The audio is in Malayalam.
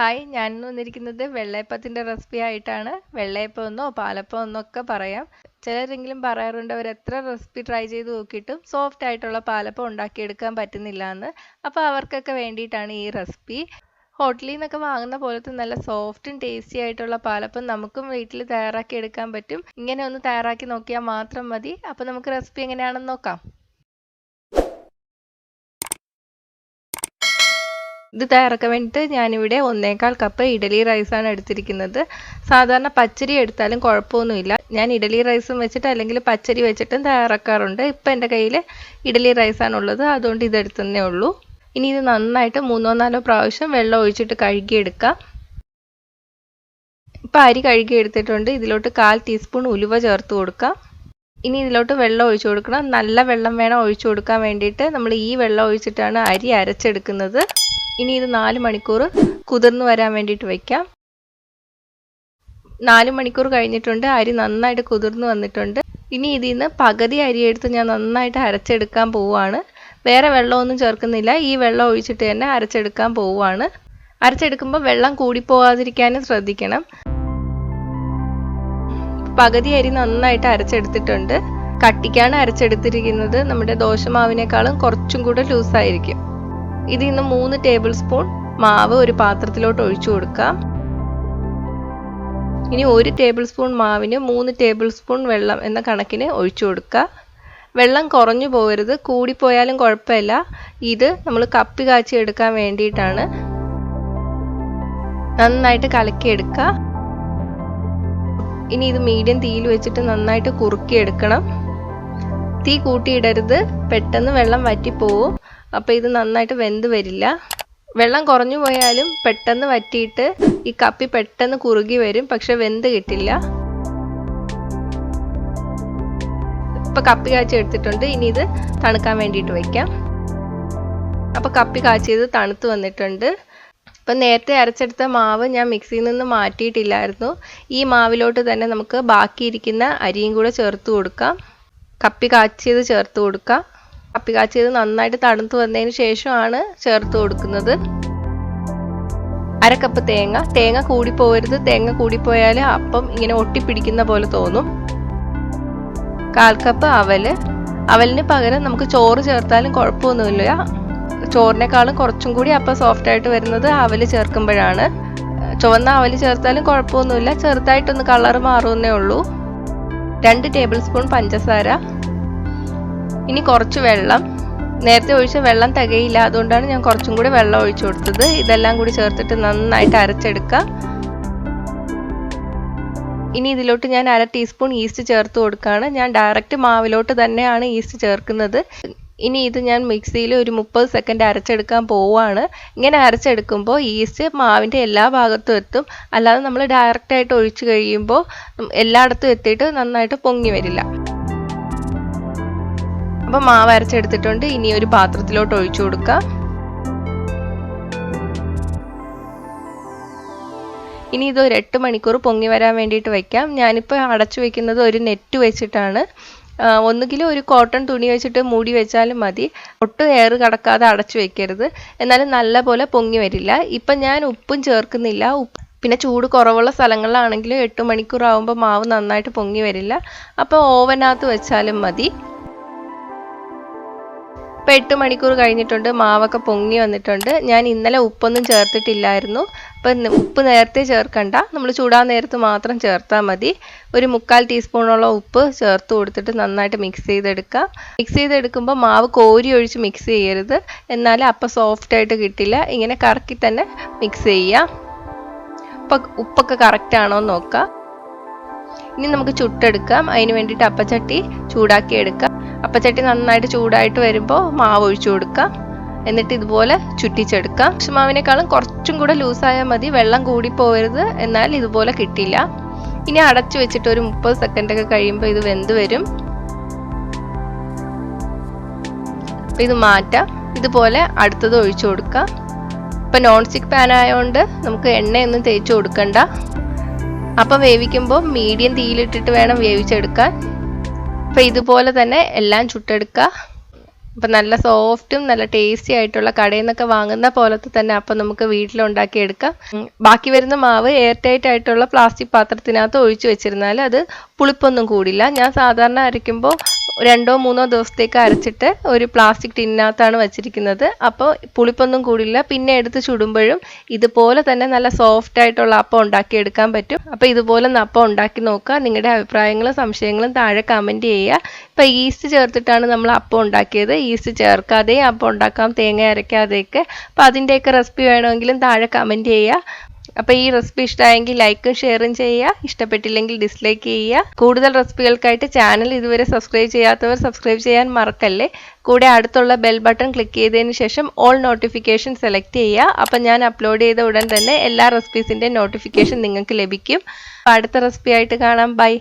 ഹായ്, ഞാൻ വന്നിരിക്കുന്നത് വെള്ളയപ്പത്തിൻ്റെ റെസിപ്പി ആയിട്ടാണ്. വെള്ളയപ്പം എന്നോ പാലപ്പം എന്നൊക്കെ പറയാം. ചിലരെങ്കിലും പറയാറുണ്ട് അവർ എത്ര റെസിപ്പി ട്രൈ ചെയ്ത് നോക്കിയിട്ടും സോഫ്റ്റ് ആയിട്ടുള്ള പാലപ്പം ഉണ്ടാക്കിയെടുക്കാൻ പറ്റുന്നില്ല എന്ന്. അപ്പോൾ അവർക്കൊക്കെ വേണ്ടിയിട്ടാണ് ഈ റെസിപ്പി. ഹോട്ടലിൽ നിന്നൊക്കെ വാങ്ങുന്ന പോലത്തെ നല്ല സോഫ്റ്റും ടേസ്റ്റി ആയിട്ടുള്ള പാലപ്പം നമുക്കും വീട്ടിൽ തയ്യാറാക്കി എടുക്കാൻ പറ്റും. ഇങ്ങനെ ഒന്ന് തയ്യാറാക്കി നോക്കിയാൽ മാത്രം മതി. അപ്പോൾ നമുക്ക് റെസിപ്പി എങ്ങനെയാണെന്ന് നോക്കാം. ഇത് തയ്യാറാക്കാൻ വേണ്ടിയിട്ട് ഞാനിവിടെ 1/4 കപ്പ് ഇഡലി റൈസാണ് എടുത്തിരിക്കുന്നത്. സാധാരണ പച്ചരി എടുത്താലും കുഴപ്പമൊന്നുമില്ല. ഞാൻ ഇഡലി റൈസും വെച്ചിട്ട് അല്ലെങ്കിൽ പച്ചരി വെച്ചിട്ടും തയ്യാറാക്കാറുണ്ട്. ഇപ്പം എൻ്റെ കയ്യിൽ ഇഡലി റൈസാണുള്ളത്, അതുകൊണ്ട് ഇതെടുത്തതേ ഉള്ളൂ. ഇനി ഇത് നന്നായിട്ട് 3-4 പ്രാവശ്യം വെള്ളം ഒഴിച്ചിട്ട് കഴുകിയെടുക്കാം. ഇപ്പം അരി കഴുകി എടുത്തിട്ടുണ്ട്. ഇതിലോട്ട് 1/4 ടീസ്പൂൺ ഉലുവ ചേർത്ത് കൊടുക്കാം. ഇനി ഇതിലോട്ട് വെള്ളം ഒഴിച്ചു കൊടുക്കണം. നല്ല വെള്ളം വേണം ഒഴിച്ചു കൊടുക്കാൻ വേണ്ടിയിട്ട്. നമ്മൾ ഈ വെള്ളം ഒഴിച്ചിട്ടാണ് അരി അരച്ചെടുക്കുന്നത്. ഇനി ഇത് 4 മണിക്കൂർ കുതിർന്ന് വരാൻ വേണ്ടിയിട്ട് വയ്ക്കാം. 4 മണിക്കൂർ കഴിഞ്ഞിട്ടുണ്ട്. അരി നന്നായിട്ട് കുതിർന്ന് വന്നിട്ടുണ്ട്. ഇനി ഇതിൽ നിന്ന് പകുതി അരി എടുത്ത് ഞാൻ നന്നായിട്ട് അരച്ചെടുക്കാൻ പോവുകയാണ്. വേറെ വെള്ളമൊന്നും ചേർക്കുന്നില്ല. ഈ വെള്ളം ഒഴിച്ചിട്ട് തന്നെ അരച്ചെടുക്കാൻ പോവുകയാണ്. അരച്ചെടുക്കുമ്പോൾ വെള്ളം കൂടിപ്പോകാതിരിക്കാനും ശ്രദ്ധിക്കണം. പകുതി അരി നന്നായിട്ട് അരച്ചെടുത്തിട്ടുണ്ട്. കട്ടിക്കാണ് അരച്ചെടുത്തിരിക്കുന്നത്. നമ്മുടെ ദോശമാവിനേക്കാളും കുറച്ചും കൂടെ ലൂസായിരിക്കും. ഇതിൽ നിന്ന് 3 ടേബിൾ സ്പൂൺ മാവ് ഒരു പാത്രത്തിലോട്ട് ഒഴിച്ചു കൊടുക്കാം. ഇനി 1 ടേബിൾ സ്പൂൺ മാവിന് 3 ടേബിൾ സ്പൂൺ വെള്ളം എന്ന കണക്കിന് ഒഴിച്ചു കൊടുക്കുക. വെള്ളം കുറഞ്ഞു പോകരുത്, കൂടിപ്പോയാലും കുഴപ്പമില്ല. ഇത് നമ്മൾ കപ്പി കാച്ചി എടുക്കാൻ വേണ്ടിയിട്ടാണ്. നന്നായിട്ട് കലക്കിയെടുക്കുക. ഇനി ഇത് മീഡിയം തീയിൽ വെച്ചിട്ട് നന്നായിട്ട് കുറുക്കിയെടുക്കണം. തീ കൂട്ടിയിടരുത്, പെട്ടെന്ന് വെള്ളം വറ്റിപ്പോവും. അപ്പോൾ ഇത് നന്നായിട്ട് വെന്ത് വരില്ല. വെള്ളം കുറഞ്ഞു പോയാലും പെട്ടെന്ന് വറ്റിയിട്ട് ഈ കപ്പി പെട്ടെന്ന് കുറുകി വരും, പക്ഷെ വെന്ത് കിട്ടില്ല. ഇപ്പം കപ്പി കാച്ചി എടുത്തിട്ടുണ്ട്. ഇനി ഇത് തണുക്കാൻ വേണ്ടിയിട്ട് വയ്ക്കാം. അപ്പോൾ കപ്പി കാച്ചിയത് തണുത്ത് വന്നിട്ടുണ്ട്. ഇപ്പം നേരത്തെ അരച്ചെടുത്ത മാവ് ഞാൻ മിക്സിയിൽ നിന്ന് മാറ്റിയിട്ടില്ലായിരുന്നു. ഈ മാവിലോട്ട് തന്നെ നമുക്ക് ബാക്കിയിരിക്കുന്ന അരിയും കൂടെ ചേർത്ത് കൊടുക്കാം. കപ്പി കാച്ചിയത് ചേർത്ത് കൊടുക്കാം. കപ്പി കാച്ചിയത് നന്നായിട്ട് തണുത്ത് വന്നതിന് ശേഷമാണ് ചേർത്ത് കൊടുക്കുന്നത്. 1/2 കപ്പ് തേങ്ങ കൂടിപ്പോകരുത്. തേങ്ങ കൂടിപ്പോയാൽ അപ്പം ഇങ്ങനെ ഒട്ടിപ്പിടിക്കുന്ന പോലെ തോന്നും. 1/4 കപ്പ് അവലിന് പകരം നമുക്ക് ചോറ് ചേർത്താലും കുഴപ്പമൊന്നുമില്ല. ചോറിനേക്കാളും കുറച്ചും കൂടി അപ്പം സോഫ്റ്റ് ആയിട്ട് വരുന്നത് അവൽ ചേർക്കുമ്പോഴാണ്. ചുവന്ന അവൽ ചേർത്താലും കുഴപ്പമൊന്നുമില്ല, ചെറുതായിട്ടൊന്ന് കളർ മാറുന്നേ ഉള്ളൂ. 2 ടേബിൾ സ്പൂൺ പഞ്ചസാര. ഇനി കുറച്ച് വെള്ളം. നേരത്തെ ഒഴിച്ച വെള്ളം തികയില്ല, അതുകൊണ്ടാണ് ഞാൻ കുറച്ചും കൂടി വെള്ളം ഒഴിച്ചു കൊടുത്തത്. ഇതെല്ലാം കൂടി ചേർത്തിട്ട് നന്നായിട്ട് അരച്ചെടുക്കുക. ഇനി ഇതിലോട്ട് ഞാൻ 1/2 ടീസ്പൂൺ ഈസ്റ്റ് ചേർത്ത് കൊടുക്കുകയാണ്. ഞാൻ ഡയറക്റ്റ് മാവിലോട്ട് തന്നെയാണ് ഈസ്റ്റ് ചേർക്കുന്നത്. ഇനി ഇത് ഞാൻ മിക്സിയിൽ ഒരു 30 സെക്കൻഡ് അരച്ചെടുക്കാൻ പോവുകയാണ്. ഇങ്ങനെ അരച്ചെടുക്കുമ്പോൾ ഈസ്റ്റ് മാവിൻ്റെ എല്ലാ ഭാഗത്തും എത്തും. അല്ലാതെ നമ്മൾ ഡയറക്റ്റായിട്ട് ഒഴിച്ചു കഴിയുമ്പോൾ എല്ലായിടത്തും എത്തിയിട്ട് നന്നായിട്ട് പൊങ്ങി വരില്ല. അപ്പോൾ മാവ് അരച്ചെടുത്തിട്ടുണ്ട്. ഇനി ഒരു പാത്രത്തിലോട്ട് ഒഴിച്ചു കൊടുക്കാം. ഇനി ഇത് ഒരു 8 മണിക്കൂർ പൊങ്ങി വരാൻ വേണ്ടിയിട്ട് വയ്ക്കാം. ഞാനിപ്പോൾ അടച്ചു വയ്ക്കുന്നത് ഒരു നെറ്റ് വെച്ചിട്ടാണ്. ഒന്നുകിൽ ഒരു കോട്ടൺ തുണി വെച്ചിട്ട് മൂടി വെച്ചാലും മതി. ഒട്ടും എയർ കടക്കാതെ അടച്ചു വെക്കരുത്, എന്നാലും നല്ല പോലെ പൊങ്ങി വരില്ല. ഇപ്പം ഞാൻ ഉപ്പും ചേർക്കുന്നില്ല. പിന്നെ ചൂട് കുറവുള്ള സ്ഥലങ്ങളിലാണെങ്കിൽ 8 മണിക്കൂർ ആകുമ്പോൾ മാവ് നന്നായിട്ട് പൊങ്ങി വരില്ല. അപ്പോൾ ഓവനകത്ത് വെച്ചാലും മതി. ഇപ്പോൾ 8 മണിക്കൂർ കഴിഞ്ഞിട്ടുണ്ട്. മാവൊക്കെ പൊങ്ങി വന്നിട്ടുണ്ട്. ഞാൻ ഇന്നലെ ഉപ്പൊന്നും ചേർത്തിട്ടില്ലായിരുന്നു. അപ്പം ഉപ്പ് നേരത്തെ ചേർക്കണ്ട, നമ്മൾ ചൂടാൻ നേരത്ത് മാത്രം ചേർത്താൽ മതി. ഒരു 3/4 ടീസ്പൂണോളം ഉപ്പ് ചേർത്ത് കൊടുത്തിട്ട് നന്നായിട്ട് മിക്സ് ചെയ്തെടുക്കുക. മിക്സ് ചെയ്തെടുക്കുമ്പോൾ മാവ് കോരി ഒഴിച്ച് മിക്സ് ചെയ്യരുത്, എന്നാൽ അപ്പം സോഫ്റ്റായിട്ട് കിട്ടില്ല. ഇങ്ങനെ കറക്കി തന്നെ മിക്സ് ചെയ്യുക. അപ്പം ഉപ്പൊക്കെ കറക്റ്റാണോ എന്ന് നോക്കുക. ഇനി നമുക്ക് ചുട്ടെടുക്കാം. അതിന് വേണ്ടിയിട്ട് അപ്പച്ചട്ടി ചൂടാക്കി എടുക്കാം. അപ്പച്ചട്ടി നന്നായിട്ട് ചൂടായിട്ട് വരുമ്പോൾ മാവ് ഒഴിച്ചു കൊടുക്കാം. എന്നിട്ട് ഇതുപോലെ ചുറ്റിച്ചെടുക്കാം. ദോശമാവിനേക്കാളും കുറച്ചും കൂടെ ലൂസായാൽ മതി, വെള്ളം കൂടി പോകരുത്, എന്നാൽ ഇതുപോലെ കിട്ടില്ല. ഇനി അടച്ചു വെച്ചിട്ട് ഒരു 30 സെക്കൻഡ് ഒക്കെ കഴിയുമ്പോൾ ഇത് വെന്ത് വരും. അപ്പം ഇത് മാറ്റാം. ഇതുപോലെ അടുത്തത് ഒഴിച്ചു കൊടുക്കാം. ഇപ്പം നോൺ സ്റ്റിക്ക് പാൻ ആയതുകൊണ്ട് നമുക്ക് എണ്ണയൊന്നും തേച്ച് കൊടുക്കണ്ട. അപ്പം വേവിക്കുമ്പോൾ മീഡിയം തീയിലിട്ടിട്ട് വേണം വേവിച്ചെടുക്കാൻ. അപ്പം ഇതുപോലെ തന്നെ എല്ലാം ചുട്ടെടുക്കുക. അപ്പം നല്ല സോഫ്റ്റും നല്ല ടേസ്റ്റി ആയിട്ടുള്ള കടയിൽ നിന്നൊക്കെ വാങ്ങുന്ന പോലത്തെ തന്നെ അപ്പം നമുക്ക് വീട്ടിലുണ്ടാക്കിയെടുക്കാം. ബാക്കി വരുന്ന മാവ് എയർ ടൈറ്റ് ആയിട്ടുള്ള പ്ലാസ്റ്റിക് പാത്രത്തിനകത്ത് ഒഴിച്ചു വെച്ചിരുന്നാൽ അത് പുളിപ്പൊന്നും കൂടില്ല. ഞാൻ സാധാരണ അരയ്ക്കുമ്പോൾ 2-3 ദിവസത്തേക്ക് അരച്ചിട്ട് ഒരു പ്ലാസ്റ്റിക് ടിന്നിനകത്താണ് വെച്ചിരിക്കുന്നത്. അപ്പോൾ പുളിപ്പൊന്നും കൂടില്ല. പിന്നെ എടുത്ത് ചുടുമ്പോഴും ഇതുപോലെ തന്നെ നല്ല സോഫ്റ്റ് ആയിട്ടുള്ള അപ്പം ഉണ്ടാക്കിയെടുക്കാൻ പറ്റും. അപ്പോൾ ഇതുപോലെ അപ്പം ഉണ്ടാക്കി നോക്കുക. നിങ്ങളുടെ അഭിപ്രായങ്ങളും സംശയങ്ങളും താഴെ കമൻറ്റ് ചെയ്യുക. ഇപ്പോൾ ഈസ്റ്റ് ചേർത്തിട്ടാണ് നമ്മൾ അപ്പം ഉണ്ടാക്കിയത്. ഈസ്റ്റ് ചേർക്കാതെയും അപ്പം ഉണ്ടാക്കാം, തേങ്ങ അരയ്ക്കാതെയൊക്കെ. അപ്പോൾ അതിൻ്റെയൊക്കെ റെസിപ്പി വേണമെങ്കിലും താഴെ കമൻറ്റ് ചെയ്യുക. അപ്പോൾ ഈ റെസിപ്പി ഇഷ്ടമായെങ്കിൽ ലൈക്കും ഷെയറും ചെയ്യുക. ഇഷ്ടപ്പെട്ടില്ലെങ്കിൽ ഡിസ്ലൈക്ക് ചെയ്യുക. കൂടുതൽ റെസിപ്പികൾക്കായിട്ട് ചാനൽ ഇതുവരെ സബ്സ്ക്രൈബ് ചെയ്യാത്തവർ സബ്സ്ക്രൈബ് ചെയ്യാൻ മറക്കല്ലേ. കൂടെ അടുത്തുള്ള ബെൽ ബട്ടൺ ക്ലിക്ക് ചെയ്തതിന് ശേഷം ഓൾ നോട്ടിഫിക്കേഷൻ സെലക്ട് ചെയ്യുക. അപ്പം ഞാൻ അപ്ലോഡ് ചെയ്ത ഉടൻ തന്നെ എല്ലാ റെസിപ്പീസിൻ്റെ നോട്ടിഫിക്കേഷൻ നിങ്ങൾക്ക് ലഭിക്കും. അപ്പോൾ അടുത്ത റെസിപ്പി ആയിട്ട് കാണാം. ബൈ.